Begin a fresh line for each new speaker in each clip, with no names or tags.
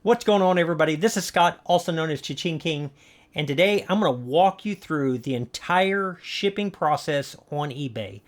What's going on, everybody? This is Scott, also known as ChaChingKing, and today I'm going to walk you through the entire shipping process on eBay.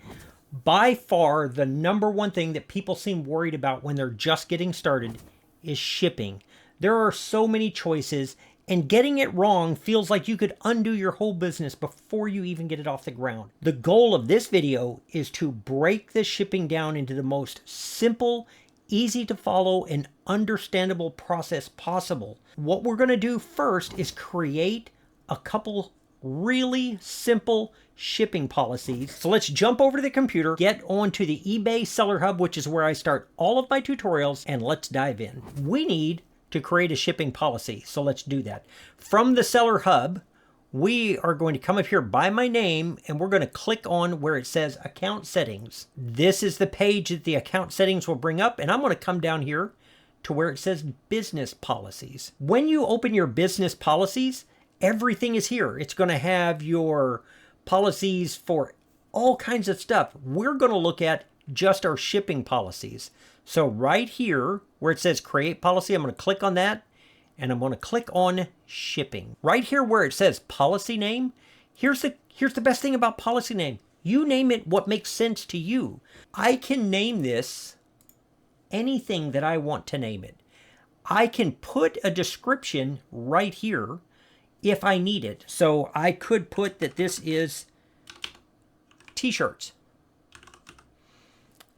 By far, the number one thing that people seem worried about when they're just getting started is shipping. There are so many choices, and getting it wrong feels like you could undo your whole business before you even get it off the ground. The goal of this video is to break the shipping down into the most simple, easy to follow, and understandable process possible. What we're going to do first is create a couple really simple shipping policies. So let's jump over to the computer, get onto the eBay Seller Hub, which is where I start all of my tutorials, and let's dive in. We need to create a shipping policy, so let's do that. From the Seller Hub, we are going to come up here by my name, and we're going to click on where it says Account Settings. This is the page that the account settings will bring up, and I'm going to come down here to where it says Business Policies. When you open your business policies, everything is here. It's going to have your policies for all kinds of stuff. We're going to look at just our shipping policies. So right here where it says Create Policy, I'm going to click on that. And I'm going to click on shipping. Right here where it says policy name, here's the best thing about policy name. You name it what makes sense to you. I can name this anything that I want to name it. I can put a description right here if I need it. So I could put that this is t-shirts.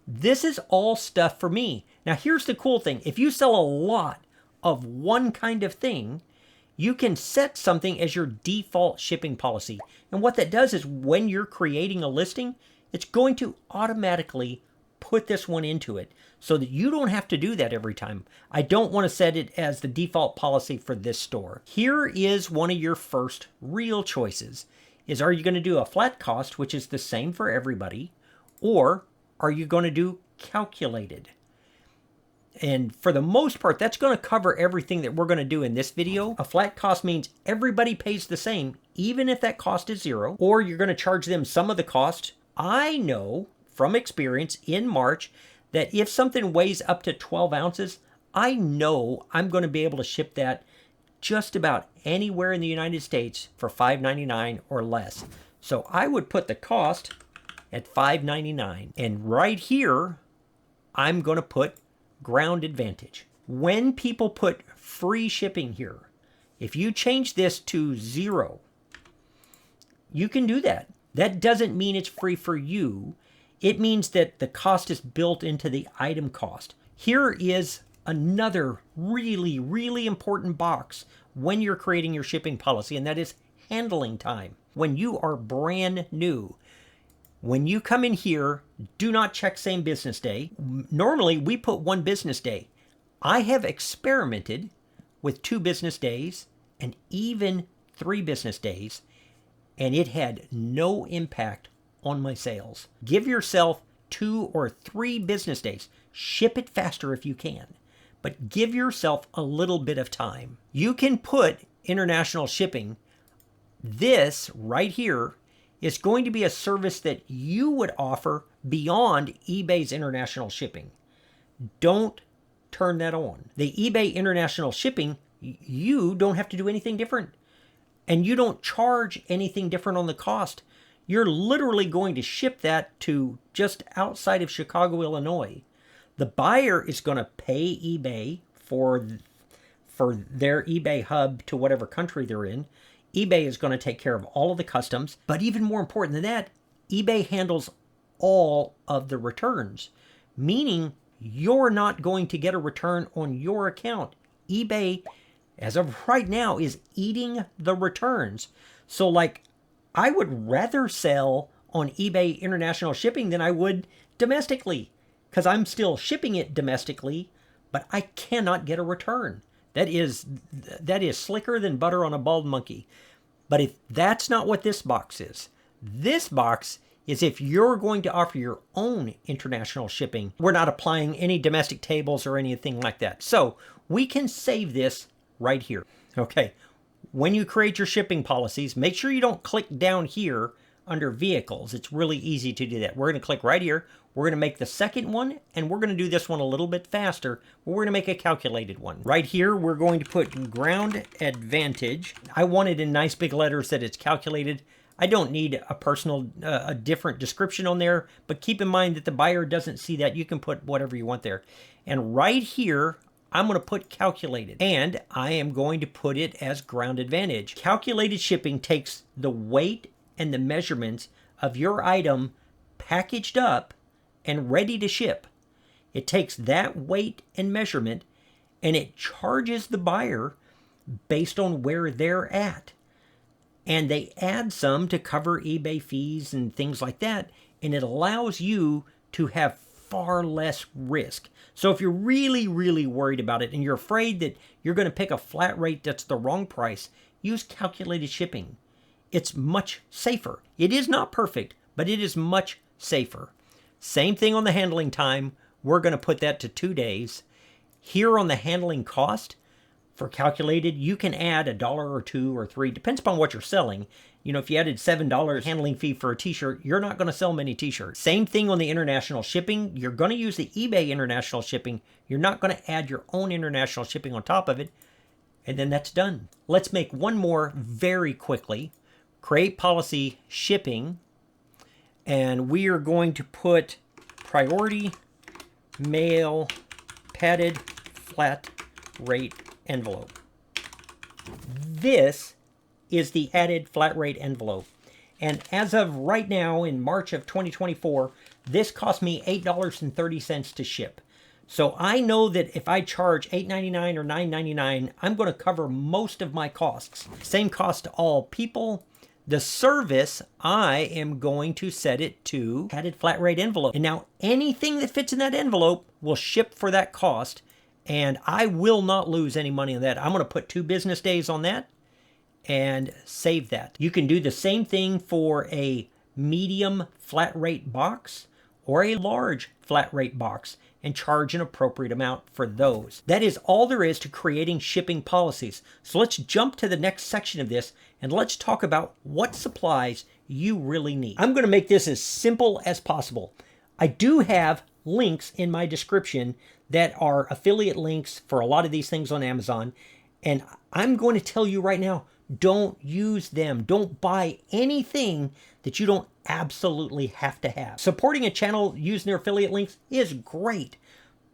This is all stuff for me. Now here's the cool thing. If you sell a lot of one kind of thing, you can set something as your default shipping policy. And what that does is when you're creating a listing, it's going to automatically put this one into it so that you don't have to do that every time. I don't want to set it as the default policy for this store. Here is one of your first real choices. Are you going to do a flat cost, which is the same for everybody, or are you going to do calculated? And for the most part, that's going to cover everything that we're going to do in this video. A flat cost means everybody pays the same, even if that cost is zero, or you're going to charge them some of the cost. I know from experience in March that if something weighs up to 12 ounces, I know I'm going to be able to ship that just about anywhere in the United States for $5.99 or less. So I would put the cost at $5.99. And right here, I'm going to put Ground Advantage. When people put free shipping here, if you change this to 0, you can do that. That doesn't mean it's free for you. It means that the cost is built into the item cost. Here is another really, really important box when you're creating your shipping policy, and that is handling time. When you are brand new, when you come in here, do not check same business day. Normally, we put 1 business day. I have experimented with 2 business days and even 3 business days, and it had no impact on my sales. Give yourself 2 or 3 business days. Ship it faster if you can, but give yourself a little bit of time. You can put international shipping. This right here is going to be a service that you would offer beyond eBay's international shipping. Don't turn that on. The eBay international shipping, you don't have to do anything different. And you don't charge anything different on the cost. You're literally going to ship that to just outside of Chicago, Illinois. The buyer is going to pay eBay for their eBay hub to whatever country they're in. eBay is going to take care of all of the customs, but even more important than that, eBay handles all of the returns, meaning you're not going to get a return on your account. eBay, as of right now, is eating the returns. So like, I would rather sell on eBay international shipping than I would domestically, because I'm still shipping it domestically, but I cannot get a return. That is slicker than butter on a bald monkey. But if that's not what this box is, this box is if you're going to offer your own international shipping. We're not applying any domestic tables or anything like that. So we can save this right here. Okay, when you create your shipping policies, make sure you don't click down here under vehicles. It's really easy to do that. We're going to click right here. We're going to make the second one, and we're going to do this one a little bit faster. We're going to make a calculated one. Right here, we're going to put ground advantage. I want it in nice big letters that it's calculated. I don't need a different description on there, but keep in mind that the buyer doesn't see that. You can put whatever you want there. And right here, I'm going to put calculated, and I am going to put it as ground advantage. Calculated shipping takes the weight and the measurements of your item packaged up and ready to ship. It takes that weight and measurement, and it charges the buyer based on where they're at. And they add some to cover eBay fees and things like that, and it allows you to have far less risk. So if you're really, really worried about it and you're afraid that you're going to pick a flat rate that's the wrong price, use calculated shipping. It's much safer. It is not perfect, but it is much safer. Same thing on the handling time. We're going to put that to 2 days. Here on the handling cost, for calculated, you can add $1 or $2 or $3, depends upon what you're selling. You know, if you added $7 handling fee for a t-shirt, you're not going to sell many t-shirts. Same thing on the international shipping. You're going to use the eBay international shipping. You're not going to add your own international shipping on top of it. And then that's done. Let's make one more very quickly. Create policy shipping. And we are going to put priority mail padded flat rate envelope. This is the added flat rate envelope. And as of right now, in March of 2024, this cost me $8.30 to ship. So I know that if I charge $8.99 or $9.99, I'm going to cover most of my costs. Same cost to all people. The service, I am going to set it to added flat rate envelope. And now anything that fits in that envelope will ship for that cost. And I will not lose any money on that. I'm going to put 2 business days on that and save that. You can do the same thing for a medium flat rate box or a large flat rate box and charge an appropriate amount for those. That is all there is to creating shipping policies. So let's jump to the next section of this and let's talk about what supplies you really need. I'm going to make this as simple as possible. I do have links in my description that are affiliate links for a lot of these things on Amazon. And I'm going to tell you right now, don't use them. Don't buy anything that you don't absolutely have to have. Supporting a channel using their affiliate links is great,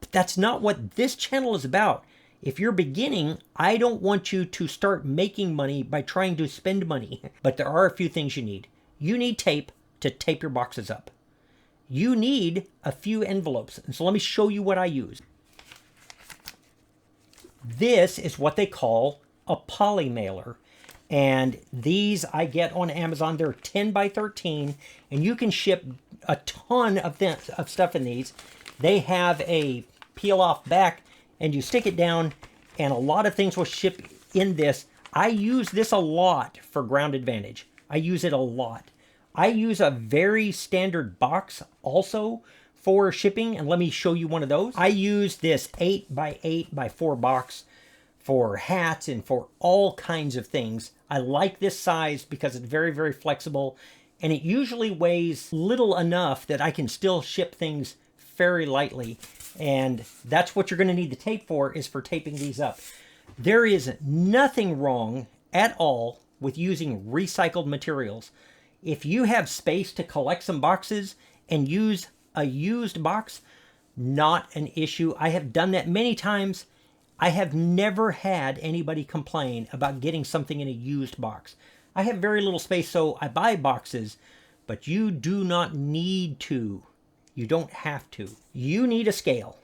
but that's not what this channel is about. If you're beginning, I don't want you to start making money by trying to spend money, but there are a few things you need. You need tape to tape your boxes up. You need a few envelopes. And so let me show you what I use. This is what they call a poly mailer. And these I get on Amazon. They're 10 by 13. And you can ship a ton of stuff in these. They have a peel off back. And you stick it down. And a lot of things will ship in this. I use this a lot for ground advantage. I use it a lot. I use a very standard box also for shipping, and let me show you one of those. I use this 8 by 8 by 4 box for hats and for all kinds of things. I like this size because it's very, very flexible, and it usually weighs little enough that I can still ship things very lightly, and that's what you're going to need the tape for, is for taping these up. There is nothing wrong at all with using recycled materials. If you have space to collect some boxes and use a used box, not an issue. I have done that many times. I have never had anybody complain about getting something in a used box. I have very little space, so I buy boxes, but you do not need to. You don't have to. You need a scale.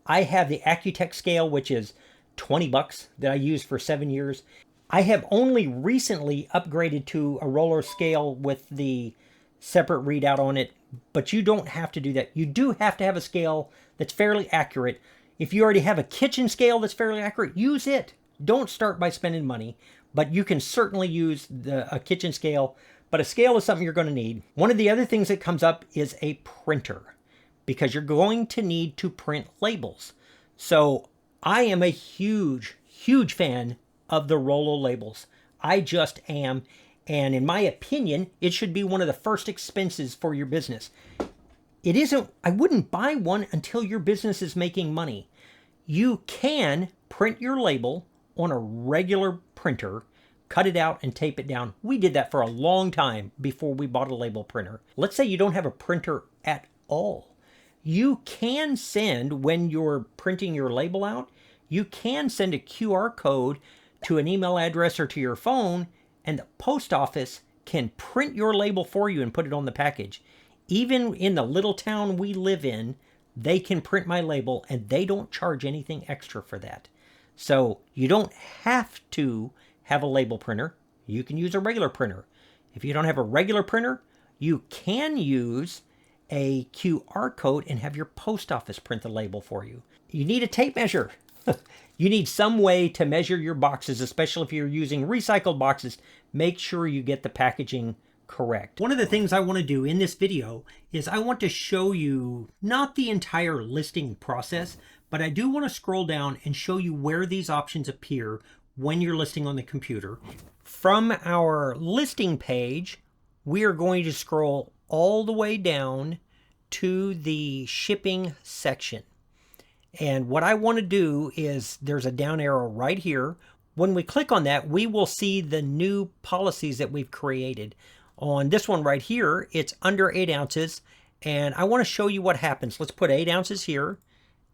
I have the ACCUTECK scale, which is $20 that I used for 7 years. I have only recently upgraded to a Rollo scale with the separate readout on it, but you don't have to do that. You do have to have a scale that's fairly accurate. If you already have a kitchen scale that's fairly accurate, use it. Don't start by spending money, but you can certainly use a kitchen scale, but a scale is something you're going to need. One of the other things that comes up is a printer, because you're going to need to print labels. So I am a huge, huge fan of the Rollo labels. I just am. And in my opinion, it should be one of the first expenses for your business. It isn't, I wouldn't buy one until your business is making money. You can print your label on a regular printer, cut it out and tape it down. We did that for a long time before we bought a label printer. Let's say you don't have a printer at all. You can send, when you're printing your label out, you can send a QR code to an email address or to your phone, and the post office can print your label for you and put it on the package. Even in the little town we live in, they can print my label and they don't charge anything extra for that. So you don't have to have a label printer. You can use a regular printer. If you don't have a regular printer, you can use a QR code and have your post office print the label for you. You need a tape measure. You need some way to measure your boxes, especially if you're using recycled boxes. Make sure you get the packaging correct. One of the things I want to do in this video is I want to show you not the entire listing process, but I do want to scroll down and show you where these options appear when you're listing on the computer. From our listing page, we are going to scroll all the way down to the shipping section. And what I want to do is there's a down arrow right here. When we click on that, we will see the new policies that we've created. On this one right here, it's under 8 ounces. And I want to show you what happens. Let's put 8 ounces here.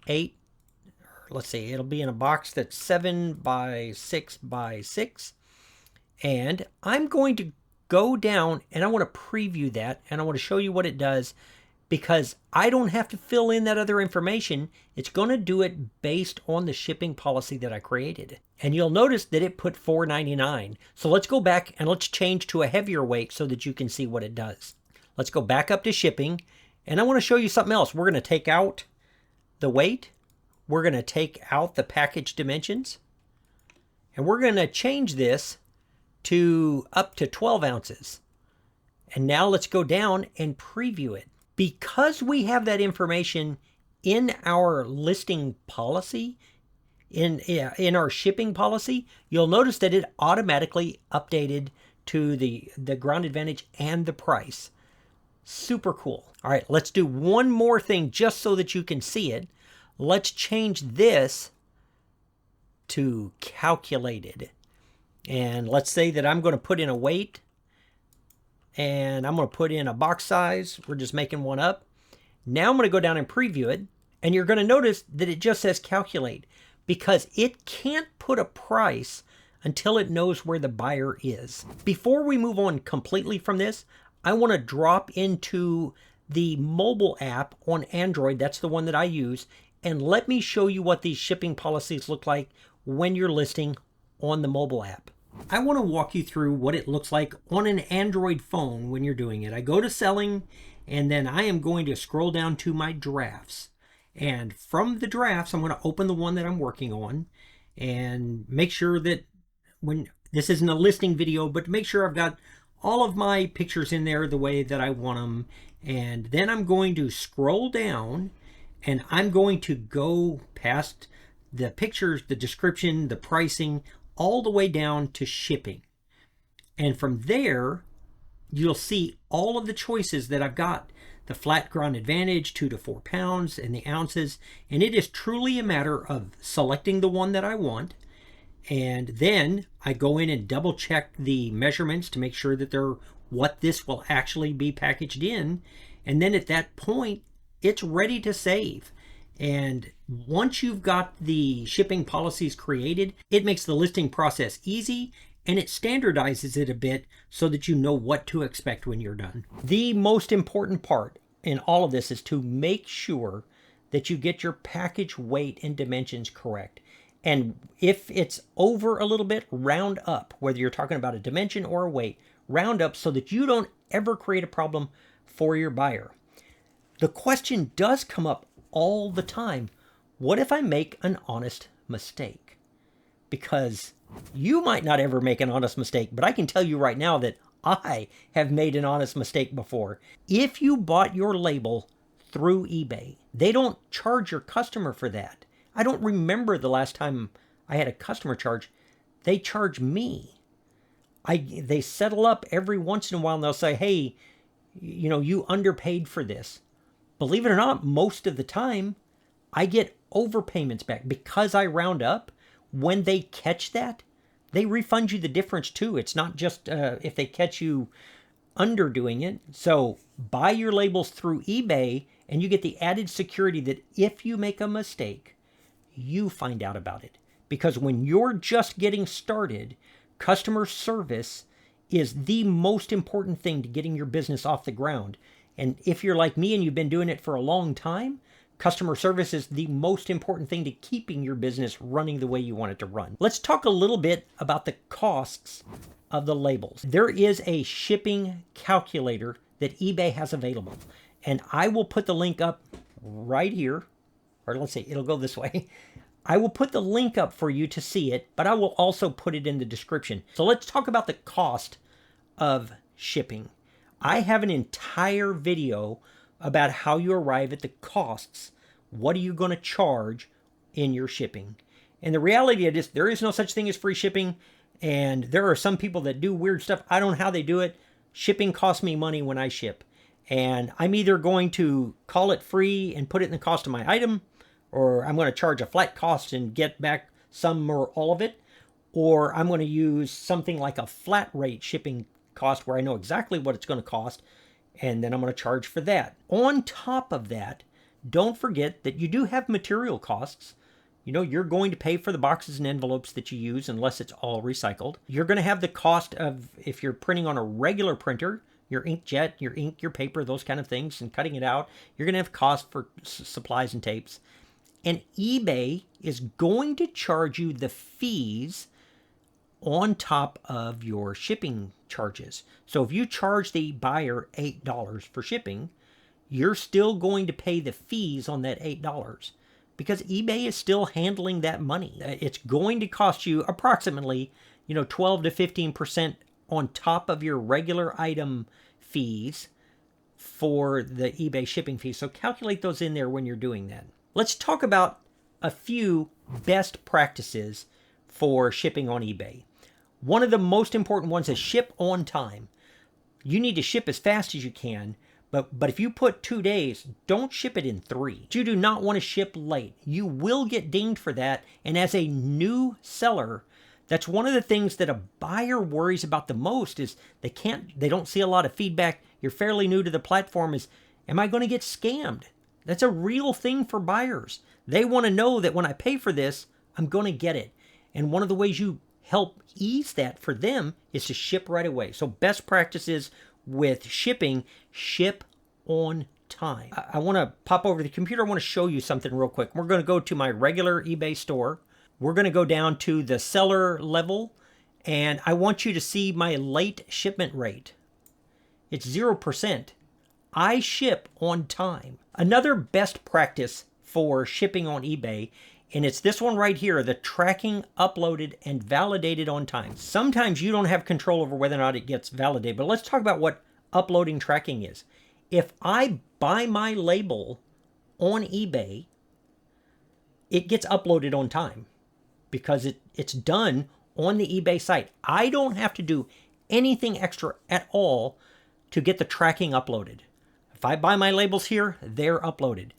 8, let's see, it'll be in a box that's 7 by 6 by 6. And I'm going to go down and I want to preview that. And I want to show you what it does, because I don't have to fill in that other information. It's going to do it based on the shipping policy that I created. And you'll notice that it put $4.99. So let's go back and let's change to a heavier weight so that you can see what it does. Let's go back up to shipping. And I want to show you something else. We're going to take out the weight. We're going to take out the package dimensions. And we're going to change this to up to 12 ounces. And now let's go down and preview it. Because we have that information in our listing policy, in our shipping policy, you'll notice that it automatically updated to the ground advantage and the price. Super cool. All right, let's do one more thing just so that you can see it. Let's change this to calculated. And let's say that I'm going to put in a weight. And I'm going to put in a box size. We're just making one up. Now I'm going to go down and preview it. And you're going to notice that it just says calculate, because it can't put a price until it knows where the buyer is. Before we move on completely from this, I want to drop into the mobile app on Android. That's the one that I use. And let me show you what these shipping policies look like when you're listing on the mobile app. I want to walk you through what it looks like on an Android phone when you're doing it. I go to selling, and then I am going to scroll down to my drafts. And from the drafts, I'm going to open the one that I'm working on and make sure that when this isn't a listing video, but make sure I've got all of my pictures in there the way that I want them. And then I'm going to scroll down and I'm going to go past the pictures, the description, the pricing, all the way down to shipping. And from there, you'll see all of the choices that I've got. The flat ground advantage, 2 to 4 pounds, and the ounces. And it is truly a matter of selecting the one that I want. And then I go in and double check the measurements to make sure that they're what this will actually be packaged in. And then at that point, it's ready to save. And once you've got the shipping policies created, it makes the listing process easy and it standardizes it a bit so that you know what to expect when you're done. The most important part in all of this is to make sure that you get your package weight and dimensions correct. And if it's over a little bit, round up, whether you're talking about a dimension or a weight, round up so that you don't ever create a problem for your buyer. The question does come up all the time. What if I make an honest mistake? Because you might not ever make an honest mistake, but I can tell you right now that I have made an honest mistake before. If you bought your label through eBay, they don't charge your customer for that. I don't remember the last time I had a customer charge. They charge me. They settle up every once in a while and they'll say, hey, you underpaid for this. Believe it or not, most of the time, I get overpayments back because I round up. When they catch that, they refund you the difference too. It's not just if they catch you underdoing it. So buy your labels through eBay and you get the added security that if you make a mistake, you find out about it. Because when you're just getting started, customer service is the most important thing to getting your business off the ground. And if you're like me and you've been doing it for a long time, customer service is the most important thing to keeping your business running the way you want it to run. Let's talk a little bit about the costs of the labels. There is a shipping calculator that eBay has available. And I will put the link up right here. Or let's say it'll go this way. I will put the link up for you to see it, but I will also put it in the description. So let's talk about the cost of shipping. I have an entire video about how you arrive at the costs. What are you going to charge in your shipping? And the reality is there is no such thing as free shipping. And there are some people that do weird stuff. I don't know how they do it. Shipping costs me money when I ship. And I'm either going to call it free and put it in the cost of my item, or I'm going to charge a flat cost and get back some or all of it, or I'm going to use something like a flat rate shipping cost where I know exactly what it's going to cost, and then I'm going to charge for that. On top of that, don't forget that you do have material costs. You're going to pay for the boxes and envelopes that you use unless it's all recycled. You're going to have the cost of, if you're printing on a regular printer, your inkjet, your ink, your paper, those kind of things, and cutting it out. You're going to have cost for supplies and tapes. And eBay is going to charge you the fees on top of your shipping charges. So if you charge the buyer $8 for shipping, you're still going to pay the fees on that $8 because eBay is still handling that money. It's going to cost you approximately, 12 to 15% on top of your regular item fees for the eBay shipping fees. So calculate those in there when you're doing that. Let's talk about a few best practices for shipping on eBay. One of the most important ones is ship on time. You need to ship as fast as you can, but if you put 2 days, don't ship it in 3. You do not want to ship late. You will get dinged for that, and as a new seller, that's one of the things that a buyer worries about the most is they don't see a lot of feedback. You're fairly new to the platform. Am I going to get scammed? That's a real thing for buyers. They want to know that when I pay for this, I'm going to get it. And one of the ways you help ease that for them is to ship right away. So best practices with shipping, ship on time. I want to pop over to the computer. I want to show you something real quick. We're going to go to my regular eBay store. We're going to go down to the seller level, and I want you to see my late shipment rate. It's 0%. I ship on time. Another best practice for shipping on eBay, and it's this one right here, the tracking uploaded and validated on time. Sometimes you don't have control over whether or not it gets validated, but let's talk about what uploading tracking is. If I buy my label on eBay, it gets uploaded on time because it's done on the eBay site. I don't have to do anything extra at all to get the tracking uploaded. If I buy my labels here, they're uploaded.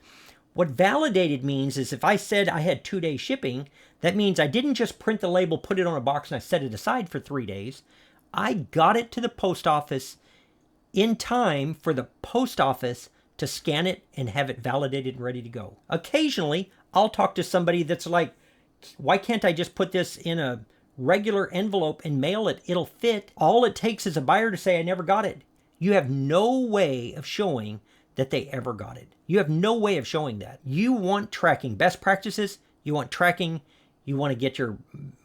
What validated means is if I said I had 2-day shipping, that means I didn't just print the label, put it on a box, and I set it aside for 3 days. I got it to the post office in time for the post office to scan it and have it validated and ready to go. Occasionally, I'll talk to somebody that's like, why can't I just put this in a regular envelope and mail it? It'll fit. All it takes is a buyer to say, I never got it. You have no way of showing that they ever got it. You have no way of showing that. You want tracking. Best practices, you want tracking. You want to get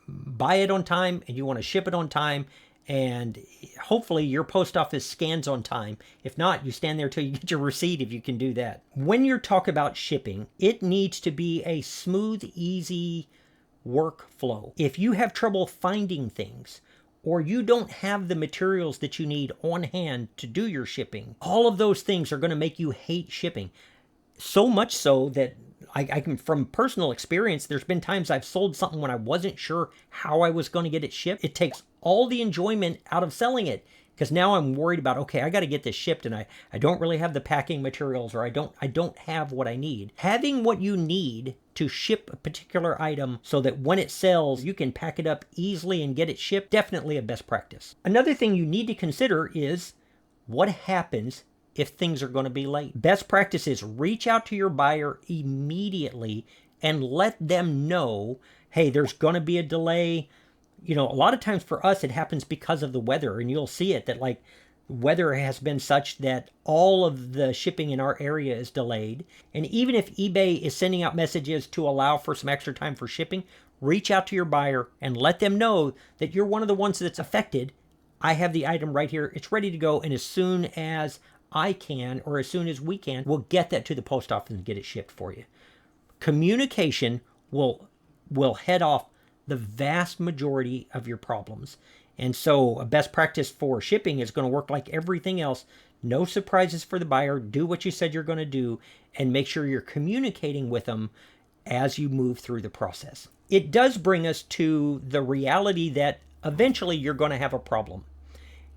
buy it on time, and you want to ship it on time, and hopefully your post office scans on time. If not, you stand there till you get your receipt if you can do that. When you're talking about shipping, it needs to be a smooth, easy workflow. If you have trouble finding things, or you don't have the materials that you need on hand to do your shipping, all of those things are going to make you hate shipping. So much so that I can, from personal experience, there's been times I've sold something when I wasn't sure how I was going to get it shipped. It takes all the enjoyment out of selling it, because now I'm worried about, okay, I got to get this shipped, and I don't really have the packing materials, or I don't have what I need. Having what you need to ship a particular item so that when it sells, you can pack it up easily and get it shipped, definitely a best practice. Another thing you need to consider is what happens if things are going to be late. Best practice is reach out to your buyer immediately and let them know, hey, there's going to be a delay. You know, a lot of times for us, it happens because of the weather, and you'll see it that like weather has been such that all of the shipping in our area is delayed. And even if eBay is sending out messages to allow for some extra time for shipping, reach out to your buyer and let them know that you're one of the ones that's affected. I have the item right here. It's ready to go. And as soon as I can, or as soon as we can, we'll get that to the post office and get it shipped for you. Communication will head off the vast majority of your problems. And so a best practice for shipping is going to work like everything else. No surprises for the buyer. Do what you said you're going to do, and make sure you're communicating with them as you move through the process. It does bring us to the reality that eventually you're going to have a problem.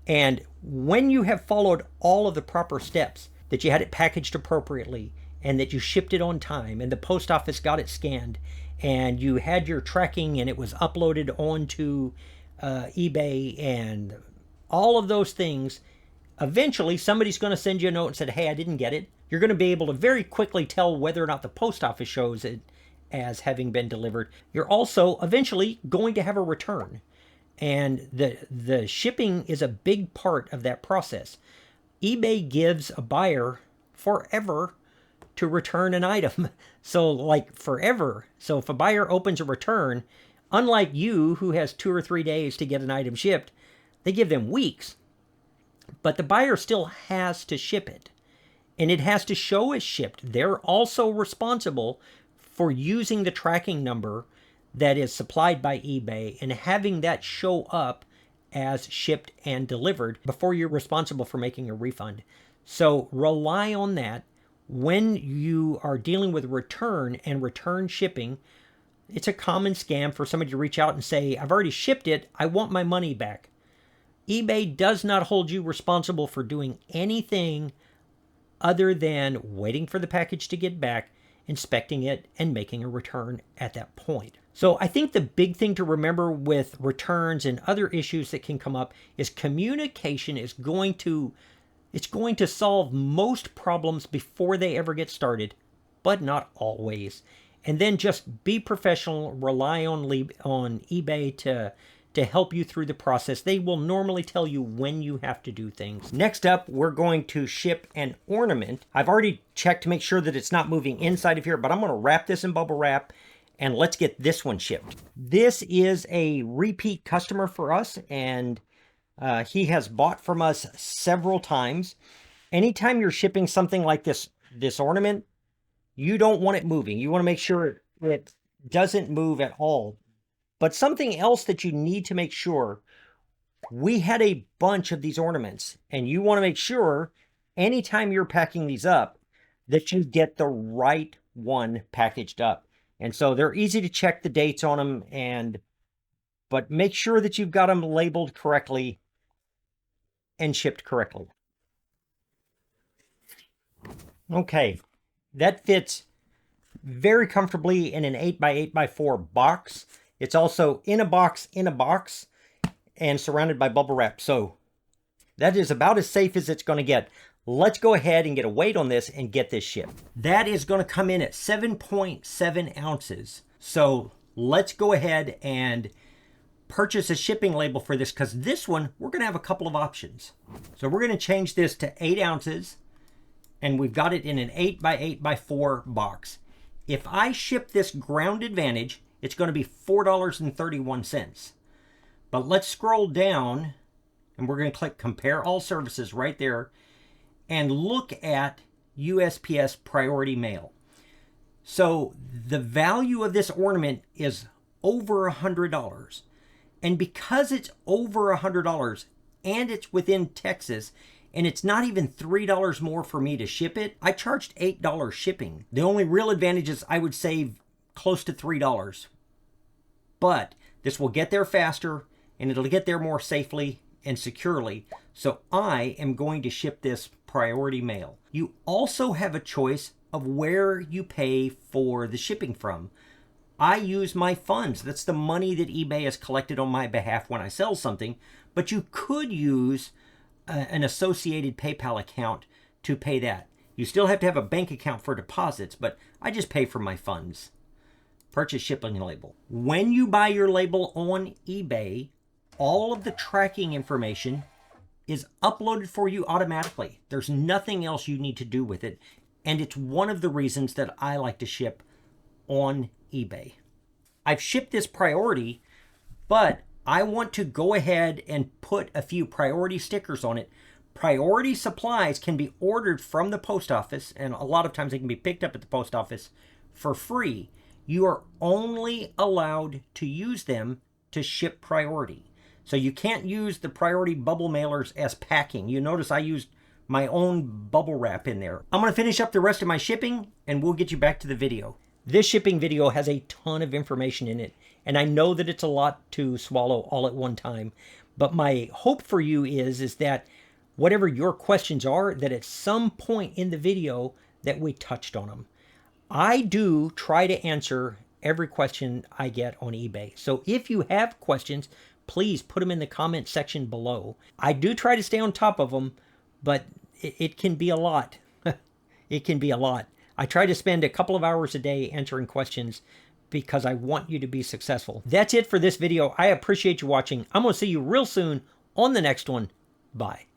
And when you have followed all of the proper steps, that you had it packaged appropriately, and that you shipped it on time, and the post office got it scanned, and you had your tracking and it was uploaded onto eBay, and all of those things, eventually somebody's going to send you a note and said, hey, I didn't get it. You're going to be able to very quickly tell whether or not the post office shows it as having been delivered. You're also eventually going to have a return. And the shipping is a big part of that process. eBay gives a buyer forever to return an item. So like forever. So if a buyer opens a return, unlike you who has 2 or 3 days to get an item shipped, they give them weeks. But the buyer still has to ship it. And it has to show as shipped. They're also responsible for using the tracking number that is supplied by eBay and having that show up as shipped and delivered before you're responsible for making a refund. So rely on that. When you are dealing with return and return shipping, it's a common scam for somebody to reach out and say, I've already shipped it, I want my money back. eBay does not hold you responsible for doing anything other than waiting for the package to get back, inspecting it, and making a return at that point. So I think the big thing to remember with returns and other issues that can come up is communication is going to solve most problems before they ever get started, but not always. And then just be professional, rely on eBay to help you through the process. They will normally tell you when you have to do things. Next up, we're going to ship an ornament. I've already checked to make sure that it's not moving inside of here, but I'm going to wrap this in bubble wrap, and let's get this one shipped. This is a repeat customer for us, and he has bought from us several times. Anytime you're shipping something like this ornament, you don't want it moving. You want to make sure it doesn't move at all. But something else that you need to make sure, we had a bunch of these ornaments, and you want to make sure anytime you're packing these up that you get the right one packaged up. And so they're easy to check the dates on them, but make sure that you've got them labeled correctly and shipped correctly. Okay, that fits very comfortably in an 8x8x4 box. It's also in a box, and surrounded by bubble wrap. So that is about as safe as it's going to get. Let's go ahead and get a weight on this and get this shipped. That is going to come in at 7.7 ounces. So let's go ahead and purchase a shipping label for this, because this one, we're going to have a couple of options. So we're going to change this to 8 ounces, and we've got it in an 8x8x4 box. If I ship this Ground Advantage, it's going to be $4.31. But let's scroll down, and we're going to click Compare All Services right there, and look at USPS Priority Mail. So the value of this ornament is over $100. And because it's over $100 and it's within Texas, and it's not even $3 more for me to ship it. I charged $8 shipping. The only real advantage is I would save close to $3. But this will get there faster, and it'll get there more safely and securely. So I am going to ship this priority mail. You also have a choice of where you pay for the shipping from. I use my funds. That's the money that eBay has collected on my behalf when I sell something. But you could use an associated PayPal account to pay that. You still have to have a bank account for deposits, but I just pay for my funds. Purchase shipping label. When you buy your label on eBay, all of the tracking information is uploaded for you automatically. There's nothing else you need to do with it. And it's one of the reasons that I like to ship on eBay. I've shipped this priority, but I want to go ahead and put a few priority stickers on it. Priority supplies can be ordered from the post office, and a lot of times they can be picked up at the post office for free. You are only allowed to use them to ship priority. So you can't use the priority bubble mailers as packing. You notice I used my own bubble wrap in there. I'm going to finish up the rest of my shipping, and we'll get you back to the video. This shipping video has a ton of information in it, and I know that it's a lot to swallow all at one time. But my hope for you is that whatever your questions are, that at some point in the video that we touched on them. I do try to answer every question I get on eBay. So if you have questions, please put them in the comment section below. I do try to stay on top of them, but it can be a lot. It can be a lot. I try to spend a couple of hours a day answering questions because I want you to be successful. That's it for this video. I appreciate you watching. I'm going to see you real soon on the next one. Bye.